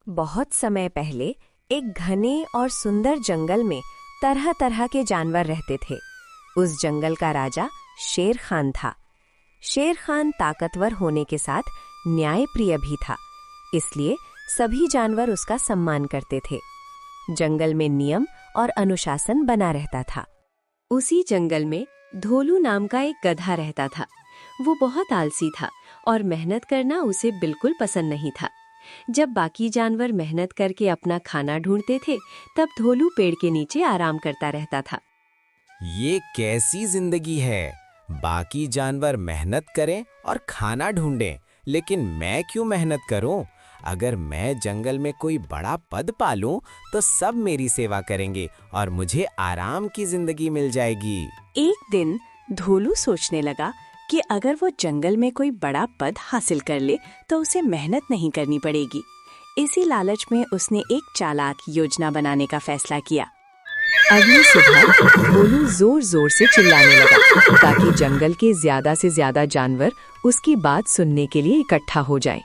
बहुत समय पहले एक घने और सुंदर जंगल में तरह तरह के जानवर रहते थे। उस जंगल का राजा शेर खान था। शेर खान ताकतवर होने के साथ न्यायप्रिय भी था, इसलिए सभी जानवर उसका सम्मान करते थे। जंगल में नियम और अनुशासन बना रहता था। उसी जंगल में धोलू नाम का एक गधा रहता था। वो बहुत आलसी था और मेहनत करना उसे बिल्कुल पसंद नहीं था। जब बाकी जानवर मेहनत करके अपना खाना ढूंढते थे, तब धोलू पेड़ के नीचे आराम करता रहता था। ये कैसी जिंदगी है? बाकी जानवर मेहनत करें और खाना ढूंढें, लेकिन मैं क्यों मेहनत करूं? अगर मैं जंगल में कोई बड़ा पद पालूं, तो सब मेरी सेवा करेंगे और मुझे आराम की जिंदगी मिल जाएगी। एक दिन धोलू सोचने लगा कि अगर वो जंगल में कोई बड़ा पद हासिल कर ले तो उसे मेहनत नहीं करनी पड़ेगी। इसी लालच में उसने एक चालाक योजना बनाने का फैसला किया। अगली सुबह धोलू जोर जोर से चिल्लाने लगा ताकि जंगल के ज्यादा से ज्यादा जानवर उसकी बात सुनने के लिए इकट्ठा हो जाएं।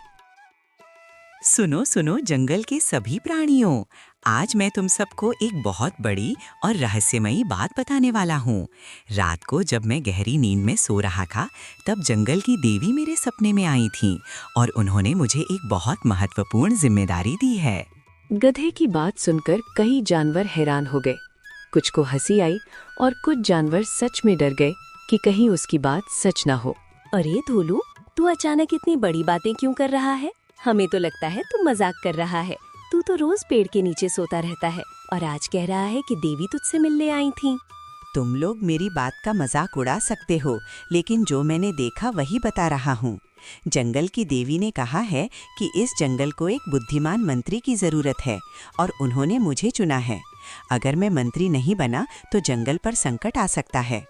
सुनो सुनो जंगल के सभी प्राणियों, आज मैं तुम सबको एक बहुत बड़ी और रहस्यमयी बात बताने वाला हूँ। रात को जब मैं गहरी नींद में सो रहा था, तब जंगल की देवी मेरे सपने में आई थीं और उन्होंने मुझे एक बहुत महत्वपूर्ण जिम्मेदारी दी है। गधे की बात सुनकर कई जानवर हैरान हो गए। कुछ को हंसी आई और कुछ जानवर सच में डर गए कि कहीं उसकी बात सच ना हो। अरे धोलू, तू अचानक इतनी बड़ी बातें क्यों कर रहा है? हमें तो लगता है तू मजाक कर रहा है। तू तो रोज पेड़ के नीचे सोता रहता है और आज कह रहा है कि देवी तुझसे मिलने आई थी। तुम लोग मेरी बात का मजाक उड़ा सकते हो, लेकिन जो मैंने देखा वही बता रहा हूँ। जंगल की देवी ने कहा है कि इस जंगल को एक बुद्धिमान मंत्री की जरूरत है और उन्होंने मुझे चुना है। अगर मैं मंत्री नहीं बना तो जंगल पर संकट आ सकता है।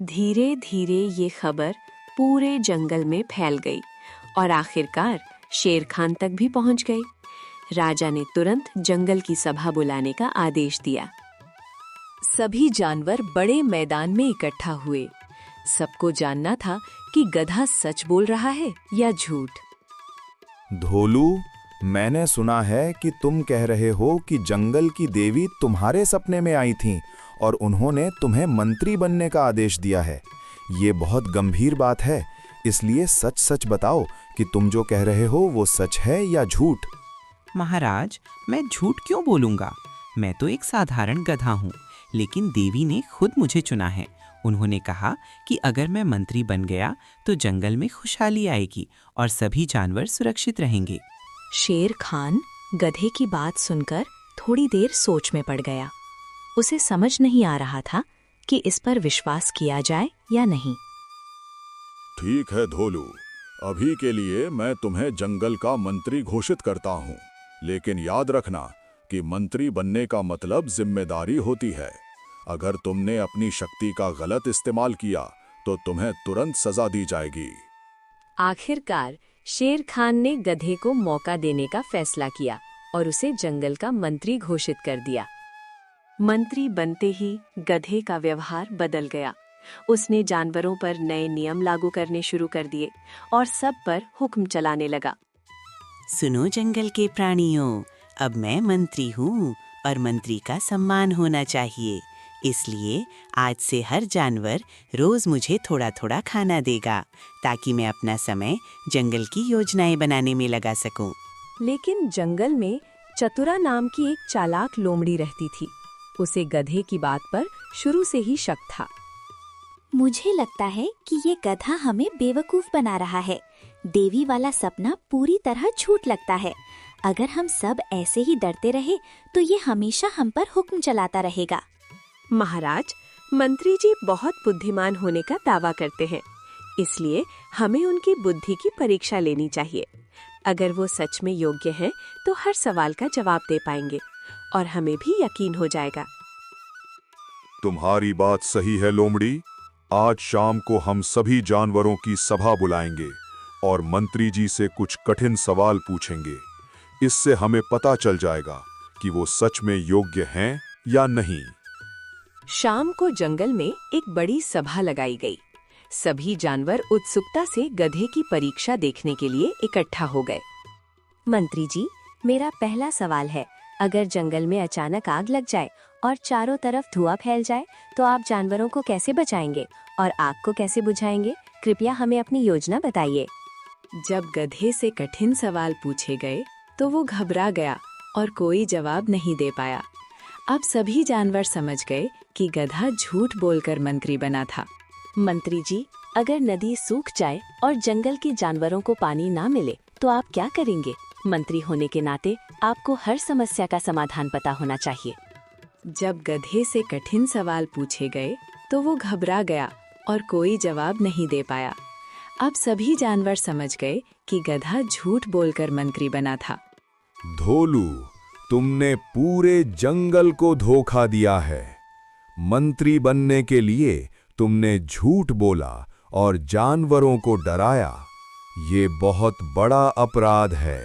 धीरे धीरे ये खबर पूरे जंगल में फैल गई और आखिरकार शेर खान तक भी पहुंच गई। राजा ने तुरंत जंगल की सभा बुलाने का आदेश दिया। सभी जानवर बड़े मैदान में इकट्ठा हुए। सबको जानना था कि गधा सच बोल रहा है या झूठ। धोलू, मैंने सुना है कि तुम कह रहे हो कि जंगल की देवी तुम्हारे सपने में आई थीं और उन्होंने तुम्हें मंत्री बनने का आदेश दिया है। ये बहुत गंभीर बात है, इसलिए सच सच बताओ कि तुम जो कह रहे हो वो सच है या झूठ। महाराज, मैं झूठ क्यों बोलूंगा? मैं तो एक साधारण गधा हूँ, लेकिन देवी ने खुद मुझे चुना है। उन्होंने कहा कि अगर मैं मंत्री बन गया तो जंगल में खुशहाली आएगी और सभी जानवर सुरक्षित रहेंगे। शेर खान गधे की बात सुनकर थोड़ी देर सोच में पड़ गया। उसे समझ नहीं आ रहा था कि इस पर विश्वास किया जाए या नहीं। ठीक है धोलू, अभी के लिए मैं तुम्हें जंगल का मंत्री घोषित करता हूँ, लेकिन याद रखना कि मंत्री बनने का मतलब जिम्मेदारी होती है। अगर तुमने अपनी शक्ति का गलत इस्तेमाल किया तो तुम्हें तुरंत सजा दी जाएगी। आखिरकार शेर खान ने गधे को मौका देने का फैसला किया और उसे जंगल का मंत्री घोषित कर दिया। मंत्री बनते ही गधे का व्यवहार बदल गया। उसने जानवरों पर नए नियम लागू करने शुरू कर दिए और सब पर हुक्म चलाने लगा। सुनो जंगल के प्राणियों, अब मैं मंत्री हूँ और मंत्री का सम्मान होना चाहिए। इसलिए आज से हर जानवर रोज मुझे थोड़ा थोड़ा खाना देगा, ताकि मैं अपना समय जंगल की योजनाएं बनाने में लगा सकूं। लेकिन जंगल में चतुरा नाम की एक चालाक लोमड़ी रहती थी। उसे गधे की बात पर शुरू से ही शक था। मुझे लगता है कि ये गधा हमें बेवकूफ बना रहा है। देवी वाला सपना पूरी तरह झूठ लगता है। अगर हम सब ऐसे ही डरते रहे तो ये हमेशा हम पर हुक्म चलाता रहेगा। महाराज, मंत्री जी बहुत बुद्धिमान होने का दावा करते हैं, इसलिए हमें उनकी बुद्धि की परीक्षा लेनी चाहिए। अगर वो सच में योग्य हैं, तो हर सवाल का जवाब दे पाएंगे और हमें भी यकीन हो जाएगा। तुम्हारी बात सही है लोमड़ी। आज शाम को हम सभी जानवरों की सभा बुलाएंगे और मंत्री जी से कुछ कठिन सवाल पूछेंगे। इससे हमें पता चल जाएगा कि वो सच में योग्य हैं या नहीं। शाम को जंगल में एक बड़ी सभा लगाई गई। सभी जानवर उत्सुकता से गधे की परीक्षा देखने के लिए इकट्ठा हो गए। मंत्री जी, मेरा पहला सवाल है, अगर जंगल में अचानक आग लग जाए और चारों तरफ धुआं फैल जाए तो आप जानवरों को कैसे बचाएंगे और आग को कैसे बुझाएंगे? कृपया हमें अपनी योजना बताइए। जब गधे से कठिन सवाल पूछे गए तो वो घबरा गया और कोई जवाब नहीं दे पाया। अब सभी जानवर समझ गए कि गधा झूठ बोलकर मंत्री बना था। मंत्री जी, अगर नदी सूख जाए और जंगल के जानवरों को पानी ना मिले तो आप क्या करेंगे? मंत्री होने के नाते आपको हर समस्या का समाधान पता होना चाहिए। जब गधे से कठिन सवाल पूछे गए तो वो घबरा गया और कोई जवाब नहीं दे पाया। अब सभी जानवर समझ गए कि गधा झूठ बोलकर मंत्री बना था। धोलू, तुमने पूरे जंगल को धोखा दिया है। मंत्री बनने के लिए तुमने झूठ बोला और जानवरों को डराया। ये बहुत बड़ा अपराध है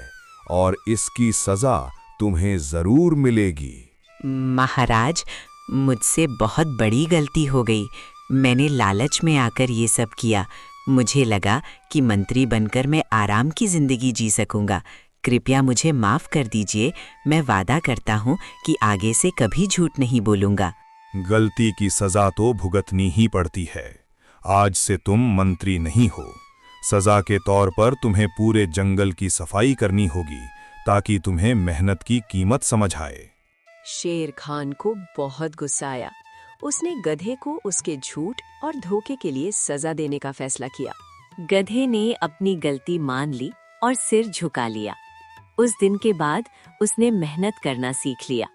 और इसकी सजा तुम्हें जरूर मिलेगी। महाराज, मुझसे बहुत बड़ी गलती हो गई। मैंने लालच में आकर ये सब किया। मुझे लगा कि मंत्री बनकर मैं आराम की जिंदगी जी सकूंगा। कृपया मुझे माफ कर दीजिए। मैं वादा करता हूँ कि आगे से कभी झूठ नहीं बोलूंगा। गलती की सजा तो भुगतनी ही पड़ती है। आज से तुम मंत्री नहीं हो। सजा के तौर पर तुम्हें पूरे जंगल की सफाई करनी होगी ताकि तुम्हें मेहनत की कीमत समझ आए। शेर खान को बहुत गुस्सा आया। उसने गधे को उसके झूठ और धोखे के लिए सजा देने का फैसला किया। गधे ने अपनी गलती मान ली और सिर झुका लिया। उस दिन के बाद उसने मेहनत करना सीख लिया।